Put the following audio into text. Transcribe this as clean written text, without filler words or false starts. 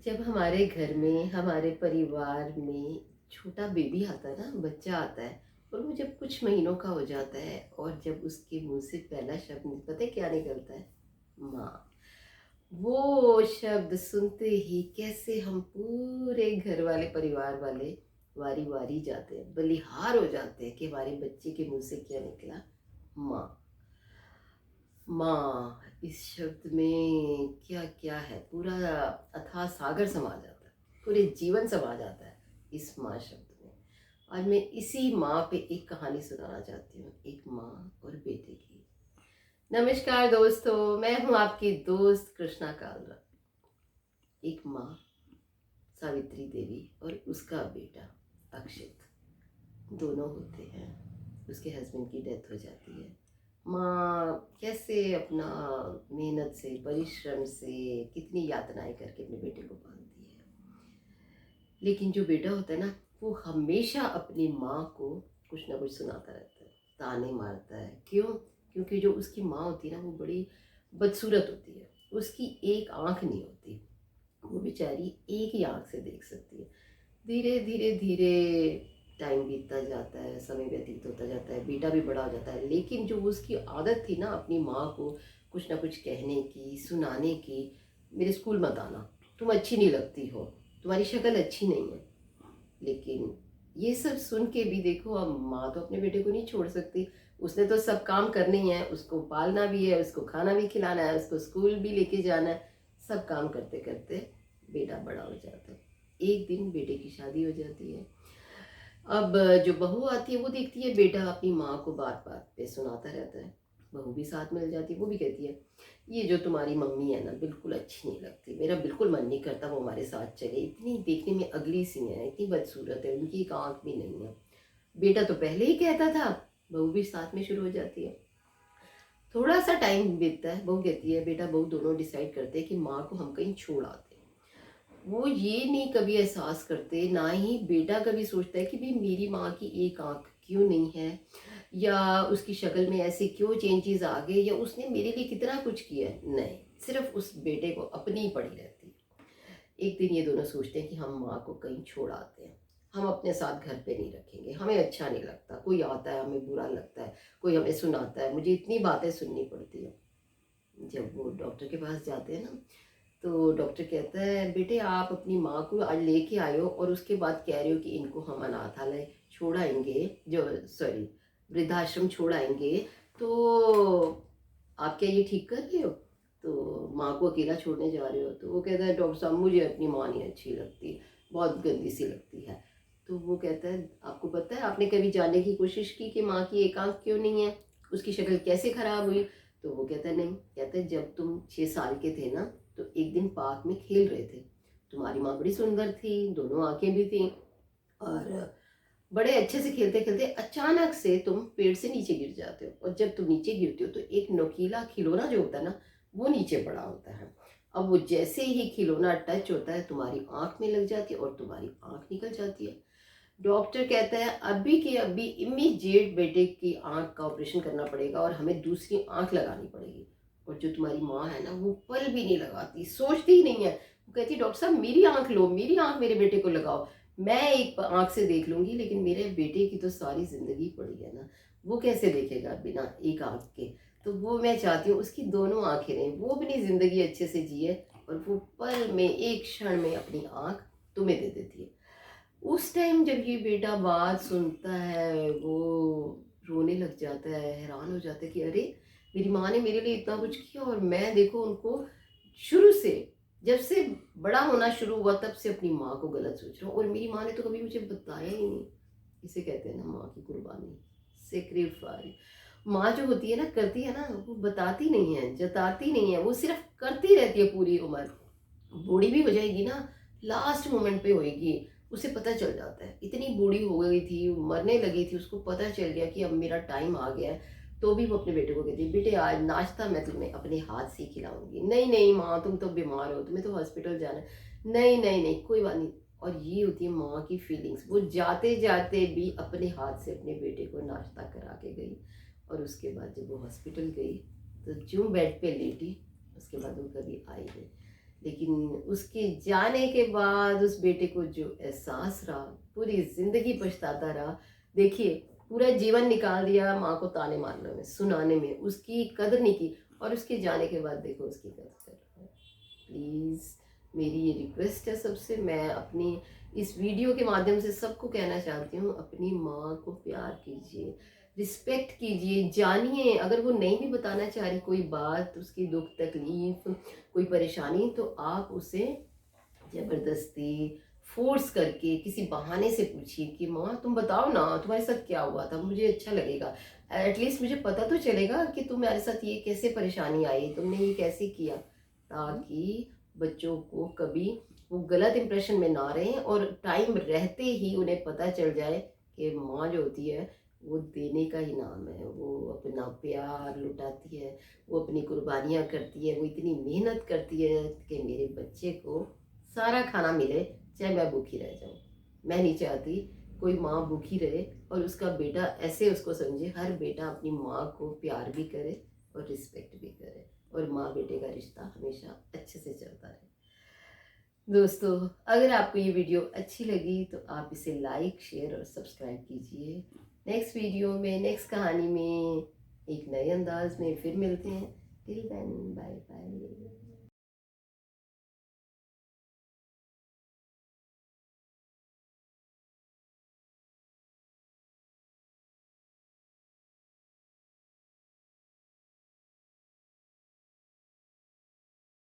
जब हमारे घर में हमारे परिवार में छोटा बेबी आता है ना, बच्चा आता है और वो जब कुछ महीनों का हो जाता है और जब उसके मुंह से पहला शब्द पता है क्या निकलता है? माँ। वो शब्द सुनते ही कैसे हम पूरे घर वाले परिवार वाले वारी वारी जाते हैं, बलिहार हो जाते हैं कि हमारे बच्चे के मुंह से क्या निकला। माँ। माँ, इस शब्द में क्या क्या है, पूरा अथाह सागर समा जाता है, पूरे जीवन समा जाता है इस माँ शब्द में। आज मैं इसी माँ पे एक कहानी सुनाना चाहती हूँ, एक माँ और बेटे की। नमस्कार दोस्तों, मैं हूँ आपकी दोस्त कृष्णा कालरा। एक माँ सावित्री देवी और उसका बेटा अक्षित, दोनों होते हैं। उसके हस्बैंड की डेथ हो जाती है। माँ कैसे अपना मेहनत से, परिश्रम से, कितनी यातनाएं करके अपने बेटे को पालती है। लेकिन जो बेटा होता है ना, वो हमेशा अपनी माँ को कुछ ना कुछ सुनाता रहता है, ताने मारता है। क्यों? क्योंकि जो उसकी माँ होती है ना, वो बड़ी बदसूरत होती है। उसकी एक आंख नहीं होती, वो बेचारी एक ही आंख से देख सकती है। धीरे धीरे धीरे टाइम बीतता जाता है, समय व्यतीत होता जाता है, बेटा भी बड़ा हो जाता है। लेकिन जो उसकी आदत थी ना अपनी माँ को कुछ ना कुछ कहने की, सुनाने की, मेरे स्कूल मत आना, तुम अच्छी नहीं लगती हो, तुम्हारी शक्ल अच्छी नहीं है। लेकिन ये सब सुन के भी देखो, अब माँ तो अपने बेटे को नहीं छोड़ सकती। उसने तो सब काम करने ही है, उसको पालना भी है, उसको खाना भी खिलाना है, उसको स्कूल भी लेके जाना है। सब काम करते करते बेटा बड़ा हो जाता है। एक दिन बेटे की शादी हो जाती है। अब जो बहू आती है वो देखती है बेटा अपनी माँ को बात बात पे सुनाता रहता है। बहू भी साथ मिल जाती है, वो भी कहती है ये जो तुम्हारी मम्मी है ना, बिल्कुल अच्छी नहीं लगती, मेरा बिल्कुल मन नहीं करता वो हमारे साथ चले, इतनी देखने में अगली सी है, इतनी बदसूरत है, उनकी एक आंख भी नहीं है। बेटा तो पहले ही कहता था। बहू भी साथ में शुरू हो जाती है। थोड़ा सा टाइम बीतता है, बहू कहती है, बेटा बहू दोनों डिसाइड करते हैं कि माँ को हम कहीं छोड़ आते हैं। वो ये नहीं कभी एहसास करते, ना ही बेटा कभी सोचता है कि भाई मेरी माँ की एक आंख क्यों नहीं है, या उसकी शक्ल में ऐसे क्यों चेंजेस आ गए, या उसने मेरे लिए कितना कुछ किया है। नहीं, सिर्फ उस बेटे को अपनी ही पड़ी रहती है। एक दिन ये दोनों सोचते हैं कि हम माँ को कहीं छोड़ आते हैं, हम अपने साथ घर पे नहीं रखेंगे, हमें अच्छा नहीं लगता, कोई आता है हमें बुरा लगता है, कोई हमें सुनाता है, मुझे इतनी बातें सुननी पड़ती है। जब वो डॉक्टर के पास जाते हैं ना, तो डॉक्टर कहता है बेटे आप अपनी माँ को आज लेके आए हो और उसके बाद कह रहे हो कि इनको हम अनाथालय छोड़ आएंगे, जो सॉरी वृद्धाश्रम छोड़ आएंगे, तो आप क्या ये ठीक कर रहे हो? तो माँ को अकेला छोड़ने जा रहे हो? तो वो कहता है डॉक्टर साहब मुझे अपनी माँ नहीं अच्छी लगती, बहुत गंदी सी लगती है। तो वो कहता है आपको पता है आपने कभी जानने की कोशिश की कि माँ की एक आंख क्यों नहीं है, उसकी शक्ल कैसे खराब हुई? तो वो कहता है नहीं। कहता है जब तुम 6 साल के थे ना, तो एक दिन पार्क में खेल रहे थे, तुम्हारी माँ बड़ी सुंदर थी, दोनों आंखें भी थी, और बड़े अच्छे से खेलते खेलते अचानक से तुम पेड़ से नीचे गिर जाते हो, और जब तुम नीचे गिरते हो तो एक नोकीला खिलौना जो होता है ना, वो नीचे पड़ा होता है। अब वो जैसे ही खिलौना टच होता है तुम्हारी आंख में लग जाती है और तुम्हारी आंख निकल जाती है। डॉक्टर कहता है अभी के अभी इमीडिएट बेटे की आंख का ऑपरेशन करना पड़ेगा और हमें दूसरी आंख लगानी पड़ेगी। और जो तुम्हारी माँ है ना, वो पल भी नहीं लगाती, सोचती ही नहीं है। वो कहती डॉक्टर साहब मेरी आंख लो, मेरी आंख मेरे बेटे को लगाओ, मैं एक आंख से देख लूंगी, लेकिन मेरे बेटे की तो सारी जिंदगी पड़ी है ना, वो कैसे देखेगा बिना एक आंख के? तो वो मैं चाहती हूँ उसकी दोनों आंखें रहें, वो अपनी जिंदगी अच्छे से जिए, और वो पल में एक क्षण में अपनी आंख तुम्हें दे देती है। उस टाइम जब ये बेटा बात सुनता है, वो रोने लग जाता है, हैरान हो जाता है कि अरे मेरी माँ ने मेरे लिए इतना कुछ किया, और मैं देखो उनको शुरू से, जब से बड़ा होना शुरू हुआ तब से अपनी माँ को गलत सोच रहा हूँ, और मेरी माँ ने तो कभी मुझे बताया ही नहीं। इसे कहते हैं ना माँ की कुर्बानी, सेक्रीफाइस। माँ जो होती है ना, करती है ना, वो बताती नहीं है, जताती नहीं है, वो सिर्फ करती रहती है पूरी उम्र। बूढ़ी भी हो जाएगी ना, लास्ट मोमेंट पे होएगी, उसे पता चल जाता है, इतनी बूढ़ी हो गई थी, मरने लगी थी, उसको पता चल गया कि अब मेरा टाइम आ गया है। तो भी वो अपने बेटे को कहती है बेटे आज नाश्ता मैं तुम्हें अपने हाथ से ही खिलाऊंगी। नहीं नहीं माँ, तुम तो बीमार हो, तुम्हें तो हॉस्पिटल जाना है। नहीं नहीं नहीं, कोई बात नहीं। और ये होती है माँ की फीलिंग्स, वो जाते जाते भी अपने हाथ से अपने बेटे को नाश्ता करा के गई। और उसके बाद जब वो हॉस्पिटल गई, तो जो बेड पे लेटी, उसके बाद वो कभी आई नहीं। लेकिन उसके जाने के बाद उस बेटे को जो एहसास रहा, पूरी ज़िंदगी पछताता रहा। देखिए, पूरा जीवन निकाल दिया माँ को ताने मारने में, सुनाने में, उसकी कदर नहीं की, और उसके जाने के बाद देखो उसकी कदर कर रहा है। प्लीज़ मेरी ये रिक्वेस्ट है सबसे, मैं अपनी इस वीडियो के माध्यम से सबको कहना चाहती हूँ, अपनी माँ को प्यार कीजिए, रिस्पेक्ट कीजिए, जानिए। अगर वो नहीं भी बताना चाह रही कोई बात, उसकी दुख तकलीफ, कोई परेशानी, तो आप उसे ज़बरदस्ती फोर्स करके किसी बहाने से पूछिए कि माँ तुम बताओ ना, तुम्हारे साथ क्या हुआ था, मुझे अच्छा लगेगा, एटलीस्ट मुझे पता तो चलेगा कि तुम्हारे साथ ये कैसे परेशानी आई, तुमने ये कैसे किया, ताकि बच्चों को कभी वो गलत इंप्रेशन में ना रहें और टाइम रहते ही उन्हें पता चल जाए कि माँ जो होती है वो देने का ही नाम है, वो अपना प्यार लुटाती है, वो अपनी कुर्बानियाँ करती है, वो इतनी मेहनत करती है कि मेरे बच्चे को सारा खाना मिले, चाहे मैं भूखी रह जाऊँ। मैं नहीं चाहती कोई माँ भूखी रहे और उसका बेटा ऐसे उसको समझे। हर बेटा अपनी माँ को प्यार भी करे और रिस्पेक्ट भी करे, और माँ बेटे का रिश्ता हमेशा अच्छे से चलता रहे। दोस्तों, अगर आपको ये वीडियो अच्छी लगी तो आप इसे लाइक, शेयर और सब्सक्राइब कीजिए। नेक्स्ट वीडियो में, नेक्स्ट कहानी में एक नए अंदाज में फिर मिलते हैं। Till then, bye bye.